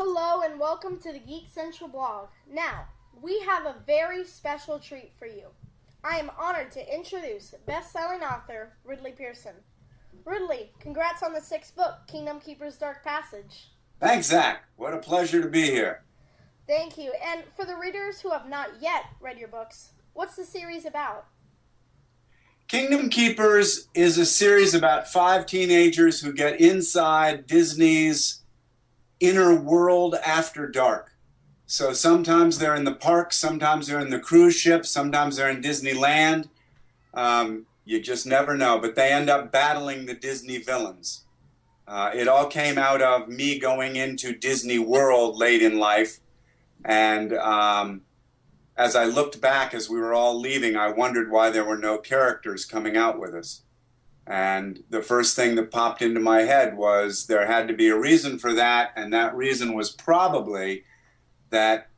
Hello and welcome to the Geek Central blog. Now, we have a very special treat for you. I am honored to introduce best-selling author Ridley Pearson. Ridley, congrats on the 6th book, Kingdom Keeper's Dark Passage. Thanks, Zach. What a pleasure to be here. Thank you. And for the readers who have not yet read your books, what's the series about? Kingdom Keepers is a series about 5 teenagers who get inside Disney's inner world after dark. So sometimes they're in the park, sometimes they're in the cruise ship, sometimes they're in Disneyland. You just never know, but they end up battling the Disney villains. It all came out of me going into Disney World late in life, and as I looked back as we were all leaving, I wondered why there were no characters coming out with us. And the first thing that popped into my head was there had to be a reason for that, and that reason was probably that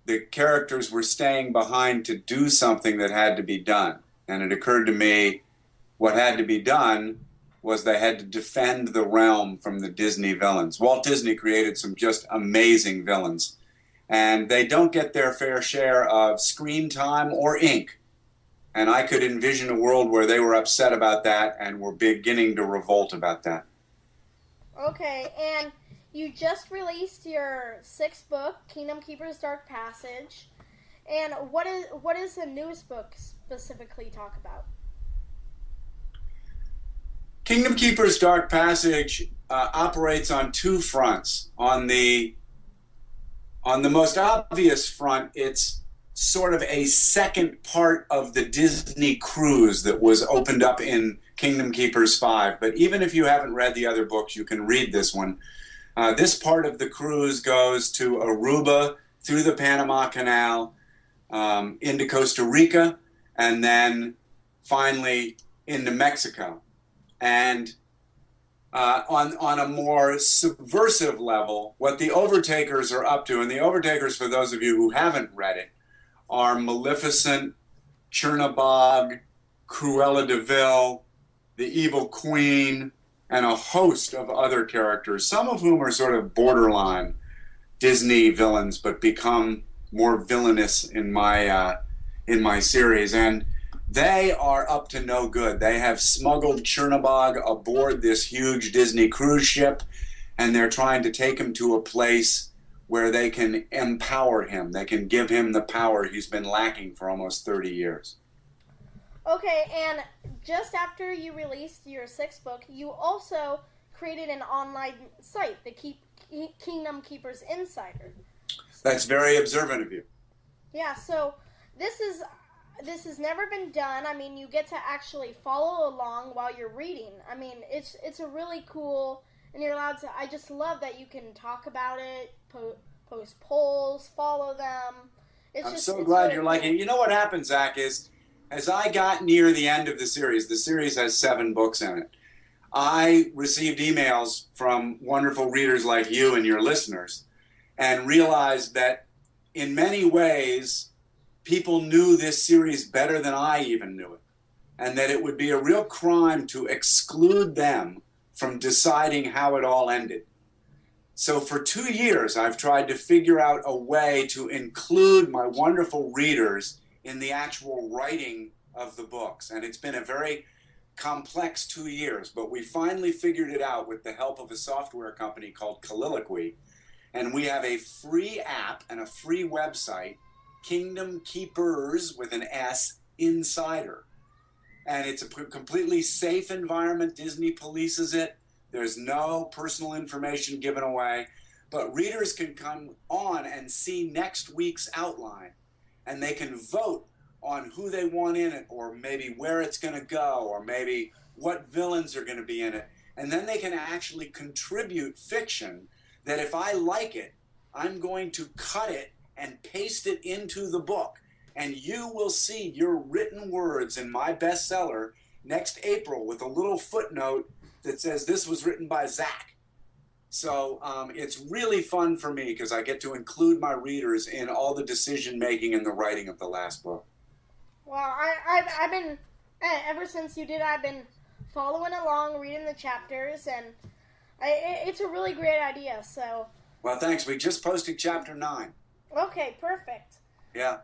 the characters were staying behind to do something that had to be done. And it occurred to me what had to be done was they had to defend the realm from the Disney villains. Walt Disney created some just amazing villains, and they don't get their fair share of screen time or ink. And I could envision a world where they were upset about that and were beginning to revolt about that. Okay, and you just released your 6th book, Kingdom Keeper's Dark Passage. And what is the newest book specifically talk about? Kingdom Keeper's Dark Passage operates on 2 fronts. On the most obvious front, it's sort of a second part of the Disney cruise that was opened up in Kingdom Keepers 5. But even if you haven't read the other books, you can read this one. This part of the cruise goes to Aruba, through the Panama Canal, into Costa Rica, and then finally into Mexico. And on a more subversive level, what the Overtakers are up to, and the Overtakers, for those of you who haven't read it, are Maleficent, Chernabog, Cruella de Vil, the Evil Queen, and a host of other characters, some of whom are sort of borderline Disney villains, but become more villainous in my series. And they are up to no good. They have smuggled Chernabog aboard this huge Disney cruise ship, and they're trying to take him to a place where they can empower him. They can give him the power he's been lacking for almost 30 years. Okay, and just after you released your 6th book, you also created an online site, the Kingdom Keepers Insider. That's very observant of you. Yeah, so this has never been done. I mean, you get to actually follow along while you're reading. I mean, it's a really cool, and you're allowed to. I just love that you can talk about it, post polls, follow them. I'm so glad you're liking it. You know what happened, Zach, is as I got near the end of the series has 7 books in it, I received emails from wonderful readers like you and your listeners, and realized that in many ways, people knew this series better than I even knew it, and that it would be a real crime to exclude them from deciding how it all ended. So for 2 years, I've tried to figure out a way to include my wonderful readers in the actual writing of the books. And it's been a very complex 2 years, but we finally figured it out with the help of a software company called Colloquy. And we have a free app and a free website, Kingdom Keepers with an S Insider. And it's a completely safe environment. Disney polices it. There's no personal information given away, but readers can come on and see next week's outline, and they can vote on who they want in it, or maybe where it's going to go, or maybe what villains are going to be in it. And then they can actually contribute fiction that if I like it, I'm going to cut it and paste it into the book. And you will see your written words in my bestseller next April with a little footnote that says this was written by Zach. So it's really fun for me because I get to include my readers in all the decision making and the writing of the last book. Well, I've been, ever since you did, I've been following along, reading the chapters, and it's a really great idea. So Well, thanks. We just posted chapter 9. Okay, perfect. Yeah.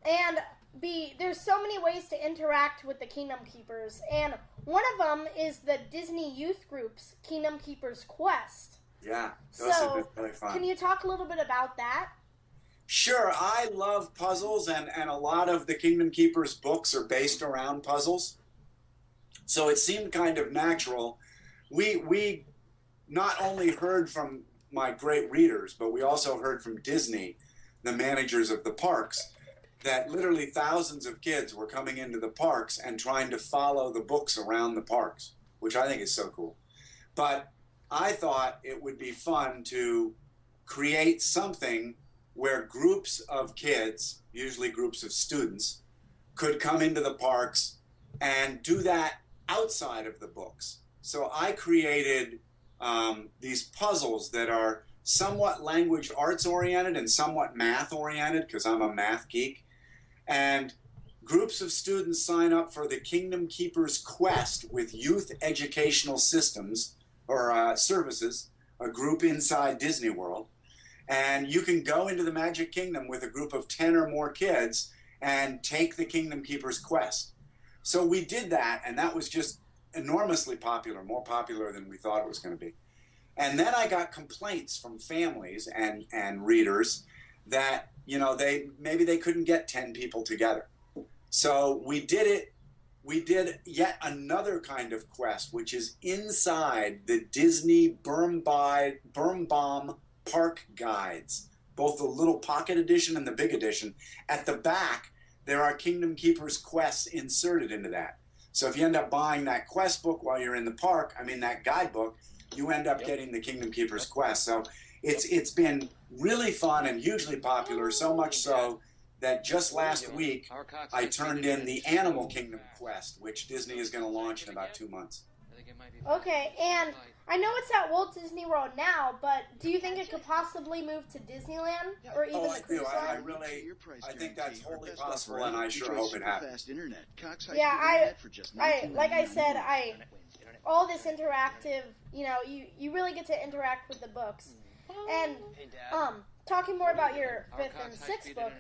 And there's so many ways to interact with the Kingdom Keepers, and one of them is the Disney Youth Group's Kingdom Keepers Quest. Yeah, those have been really fun. Can you talk a little bit about that? Sure. I love puzzles, and a lot of the Kingdom Keepers books are based around puzzles. So it seemed kind of natural. We not only heard from my great readers, but we also heard from Disney, the managers of the parks, that literally thousands of kids were coming into the parks and trying to follow the books around the parks, which I think is so cool. But I thought it would be fun to create something where groups of kids, usually groups of students, could come into the parks and do that outside of the books. So I created these puzzles that are somewhat language arts oriented and somewhat math oriented, because I'm a math geek. And groups of students sign up for the Kingdom Keepers Quest with Youth Educational Systems or Services, a group inside Disney World. And you can go into the Magic Kingdom with a group of 10 or more kids and take the Kingdom Keepers Quest. So we did that, and that was just enormously popular, more popular than we thought it was going to be. And then I got complaints from families and readers that, you know, maybe they couldn't get 10 people together. So we did it. We did yet another kind of quest, which is inside the Disney Birnbaum Park Guides, both the little pocket edition and the big edition. At the back, there are Kingdom Keepers quests inserted into that. So if you end up buying that quest book while you're in the park, I mean that guidebook, you end up getting the Kingdom Keepers quest. So it's been really fun and hugely popular, so much so that just last week I turned in the Animal Kingdom quest, which Disney is going to launch in about 2 months. Okay, and I know it's at Walt Disney World now, but do you think it could possibly move to Disneyland or even the cruise line? I think that's wholly possible, and I sure hope it happens. Yeah, like I said, all this interactive, you know, you really get to interact with the books. And talking more about your 5th and 6th book,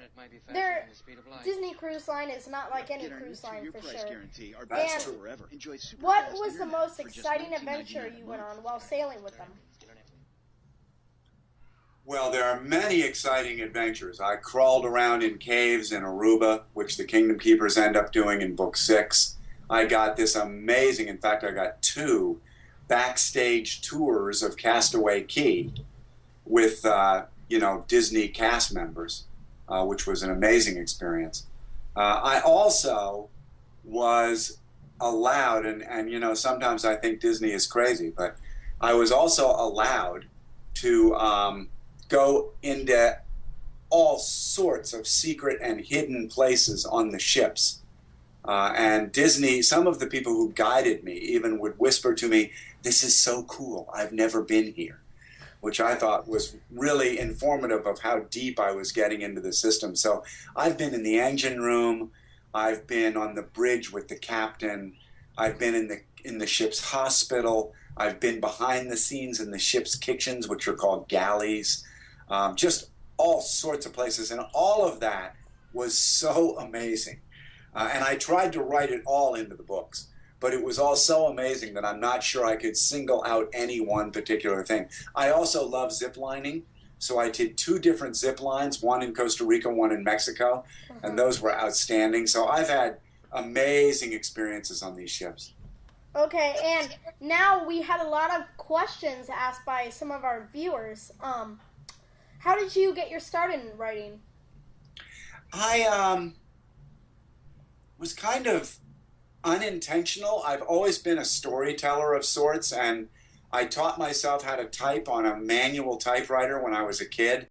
their Disney Cruise Line is not like any cruise line for sure. That's true. What was the most exciting adventure you went on while sailing with them? Well, there are many exciting adventures. I crawled around in caves in Aruba, which the Kingdom Keepers end up doing in Book 6. I got this amazing, in fact, I got 2 backstage tours of Castaway Cay with, you know, Disney cast members, which was an amazing experience. I also was allowed, and you know, sometimes I think Disney is crazy, but I was also allowed to go into all sorts of secret and hidden places on the ships. And Disney, some of the people who guided me even would whisper to me, "This is so cool, I've never been here," which I thought was really informative of how deep I was getting into the system. So I've been in the engine room, I've been on the bridge with the captain, I've been in the ship's hospital, I've been behind the scenes in the ship's kitchens, which are called galleys, just all sorts of places. And all of that was so amazing. And I tried to write it all into the books, but it was all so amazing that I'm not sure I could single out any one particular thing. I also love zip lining, so I did 2 different zip lines, one in Costa Rica, one in Mexico, and those were outstanding. So I've had amazing experiences on these ships. Okay, and now we had a lot of questions asked by some of our viewers. How did you get your start in writing? I was kind of unintentional. I've always been a storyteller of sorts, and I taught myself how to type on a manual typewriter when I was a kid.